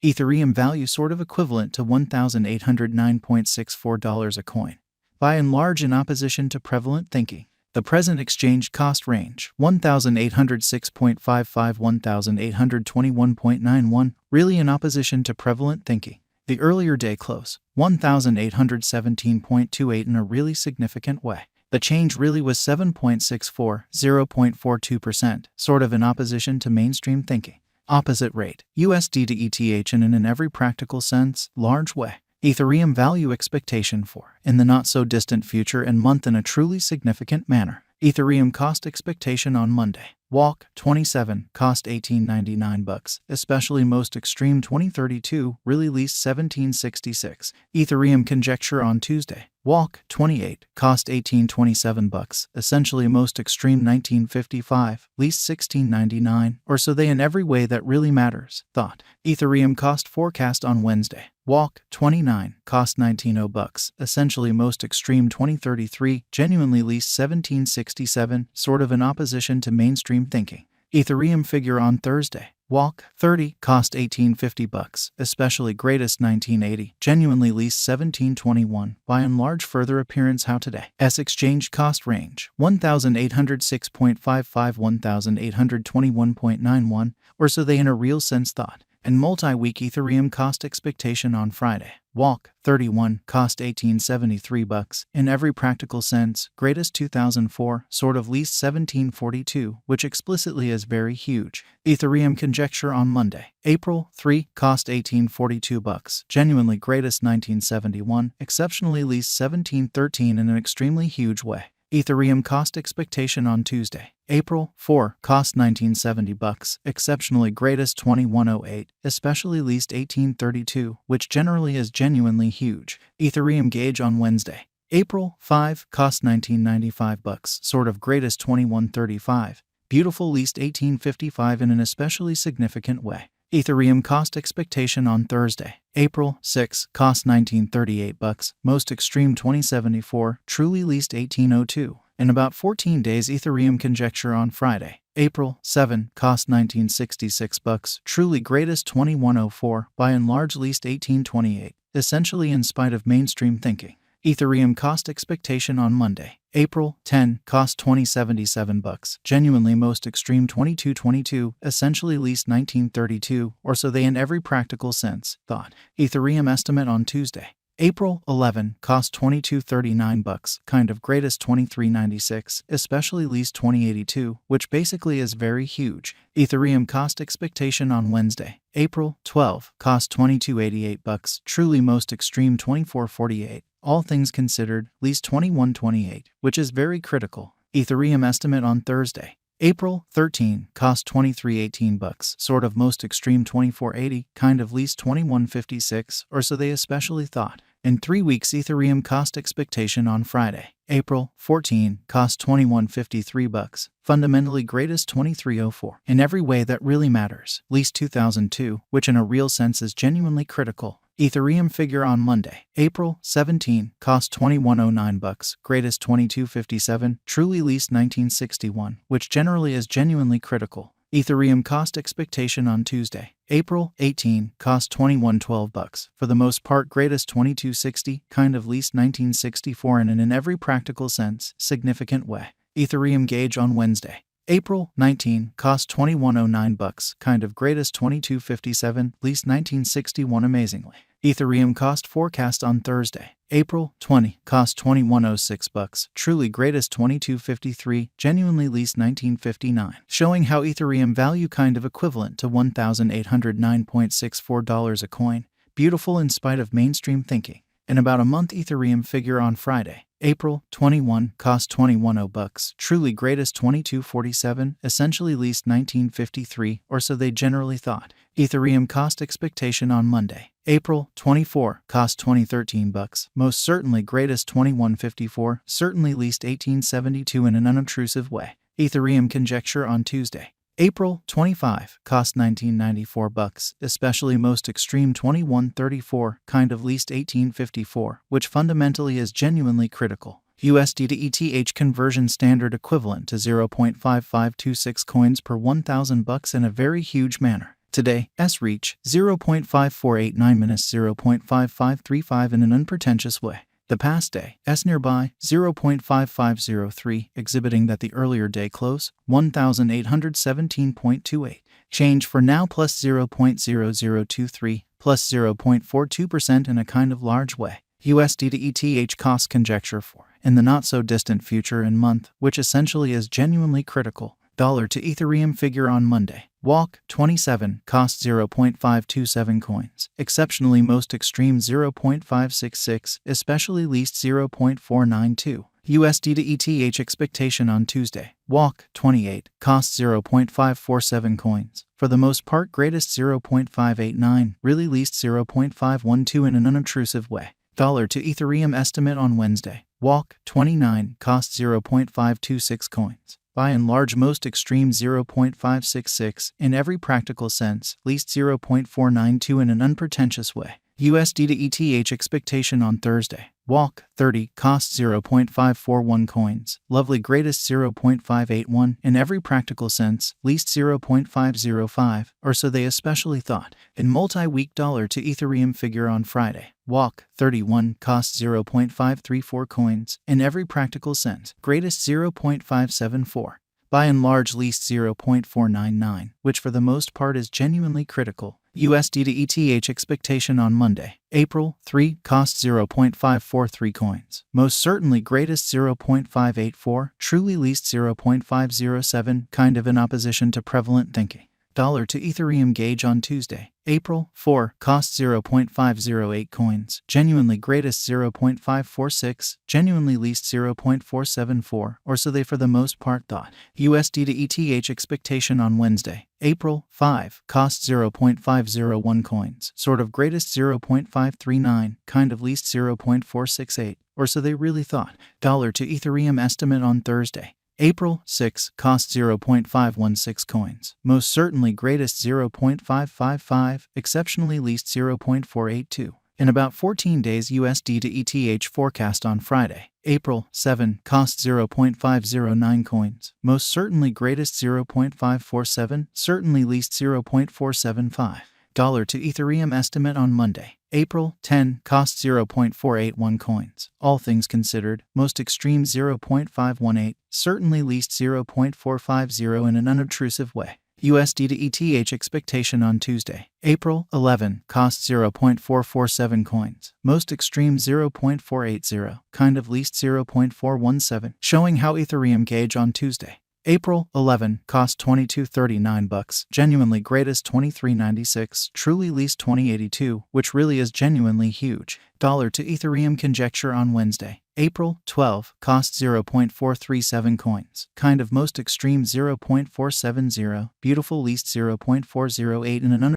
Ethereum value sort of equivalent to $1,809.64 a coin. By and large in opposition to prevalent thinking. The present exchange cost range, $1,806.55–1,821.91, really in opposition to prevalent thinking. The earlier day close, $1,817.28 in a really significant way. The change really was 7.64, 0.42%, sort of in opposition to mainstream thinking. Opposite rate, USD to ETH in an every practical sense, large way. Ethereum value expectation for, in the not-so-distant future and month in a truly significant manner. Ethereum cost expectation on Monday. Walk, 27, cost $18.99, especially most extreme 2032, really least 1766. Ethereum conjecture on Tuesday. Walk, 28, cost $18.27, essentially most extreme 1955, least 1699, or so they in every way that really matters. Thought. Ethereum cost forecast on Wednesday. Walk, 29, cost $19.00, essentially most extreme 2033, genuinely least 1767, sort of in opposition to mainstream thinking. Ethereum figure on Thursday. Walk, 30, cost $18.50, especially greatest 1980, genuinely least 1721, by and large further appearance how today. Exchange cost range, $1,806.55–1,821.91, or so they in a real sense thought. And multi-week Ethereum cost expectation on Friday. Walk, 31, cost $18.73, in every practical sense, greatest 2004, sort of least 1742, which explicitly is very huge. Ethereum conjecture on Monday. April, 3, cost $18.42, genuinely greatest 1971, exceptionally least 1713 in an extremely huge way. Ethereum cost expectation on Tuesday. April, 4, cost $19.70, exceptionally greatest 2108, especially least 1832, which generally is genuinely huge. Ethereum gauge on Wednesday. April, 5, cost $19.95, sort of greatest 2135, beautiful least 1855 in an especially significant way. Ethereum cost expectation on Thursday. April, 6, cost $19.38, most extreme 2074, truly least 1802. In about 14 days Ethereum conjecture on Friday. April, 7, cost $19.66, truly greatest 2104, by and large least 1828, essentially in spite of mainstream thinking. Ethereum cost expectation on Monday. April, 10, cost $20.77, genuinely most extreme 2222, essentially least 1932, or so they in every practical sense thought. Ethereum estimate on Tuesday. April, 11, cost $22.39, kind of greatest 2396, especially least 2082, which basically is very huge. Ethereum cost expectation on Wednesday. April, 12, cost $22.88, truly most extreme 2448, all things considered, least 2128, which is very critical. Ethereum estimate on Thursday. April, 13, cost $23.18, sort of most extreme 2480, kind of least 2156, or so they especially thought. In 3 weeks Ethereum cost expectation on Friday. April, 14, cost $21.53, fundamentally greatest 2304. In every way that really matters, least 2002, which in a real sense is genuinely critical. Ethereum figure on Monday. April, 17, cost $21.09, greatest 2257, truly least 1961, which generally is genuinely critical. Ethereum cost expectation on Tuesday. April, 18, cost $21.12, for the most part greatest 2260, kind of least 1964 and in every practical sense, significant way. Ethereum gauge on Wednesday. April, 19, cost $21.09, kind of greatest 2257, least 1961 amazingly. Ethereum cost forecast on Thursday. April, 20, cost $21.06, truly greatest 2253, genuinely least 1959, showing how Ethereum value kind of equivalent to $1,809.64 a coin, beautiful in spite of mainstream thinking. In about a month Ethereum figure on Friday. April, 21, cost $21.00, truly greatest 2247, essentially least 1953, or so they generally thought. Ethereum cost expectation on Monday. April, 24, cost $20.13, most certainly greatest 2154, certainly least 1872 in an unobtrusive way. Ethereum conjecture on Tuesday. April, 25, cost $19.94, especially most extreme 2134, kind of least 1854, which fundamentally is genuinely critical. USD to ETH conversion standard equivalent to 0.5526 coins per $1,000 in a very huge manner. Today, S reach 0.5489 minus 0.5535 in an unpretentious way. The past day, S nearby 0.5503, exhibiting that the earlier day close 1817.28. Change for now plus 0.0023, plus 0.42% in a kind of large way. USD to ETH cost conjecture for, in the not-so-distant future and month, which essentially is genuinely critical. Dollar to Ethereum figure on Monday. Walk 27, cost 0.527 coins. Exceptionally most extreme 0.566, especially least 0.492. USD to ETH expectation on Tuesday. Walk 28, cost 0.547 coins. For the most part greatest 0.589, really least 0.512 in an unobtrusive way. Dollar to Ethereum estimate on Wednesday. Walk 29, cost 0.526 coins. By and large most extreme 0.566, in every practical sense, least 0.492 in an unpretentious way. USD to ETH expectation on Thursday. Walk 30, cost 0.541 coins. Lovely greatest 0.581, in every practical sense, least 0.505, or so they especially thought. In multi-week dollar to Ethereum figure on Friday. Walk 31, cost 0.534 coins. In every practical sense, greatest 0.574. By and large least 0.499, which for the most part is genuinely critical. USD to ETH expectation on Monday. April 3, cost 0.543 coins. Most certainly greatest 0.584, truly least 0.507, kind of in opposition to prevalent thinking. Dollar to Ethereum gauge on Tuesday. April 4, cost 0.508 coins. Genuinely greatest 0.546, genuinely least 0.474, or so they for the most part thought. USD to ETH expectation on Wednesday. April 5, cost 0.501 coins. Sort of greatest 0.539, kind of least 0.468, or so they really thought. Dollar to Ethereum estimate on Thursday. April 6, cost 0.516 coins. Most certainly greatest 0.555, exceptionally least 0.482. In about 14 days USD to ETH forecast on Friday. April 7, cost 0.509 coins. Most certainly greatest 0.547, certainly least 0.475. Dollar to Ethereum estimate on Monday. April 10, cost 0.481 coins. All things considered, most extreme 0.518, certainly least 0.450 in an unobtrusive way. USD to ETH expectation on Tuesday. April 11, cost 0.447 coins. Most extreme 0.480, kind of least 0.417, showing how Ethereum gauge on Tuesday. April 11, cost $22.39, genuinely greatest $23.96, truly least $20.82, which really is genuinely huge. Dollar to Ethereum conjecture on Wednesday. April 12, cost 0.437 coins. Kind of most extreme 0.470, beautiful least 0.408 in an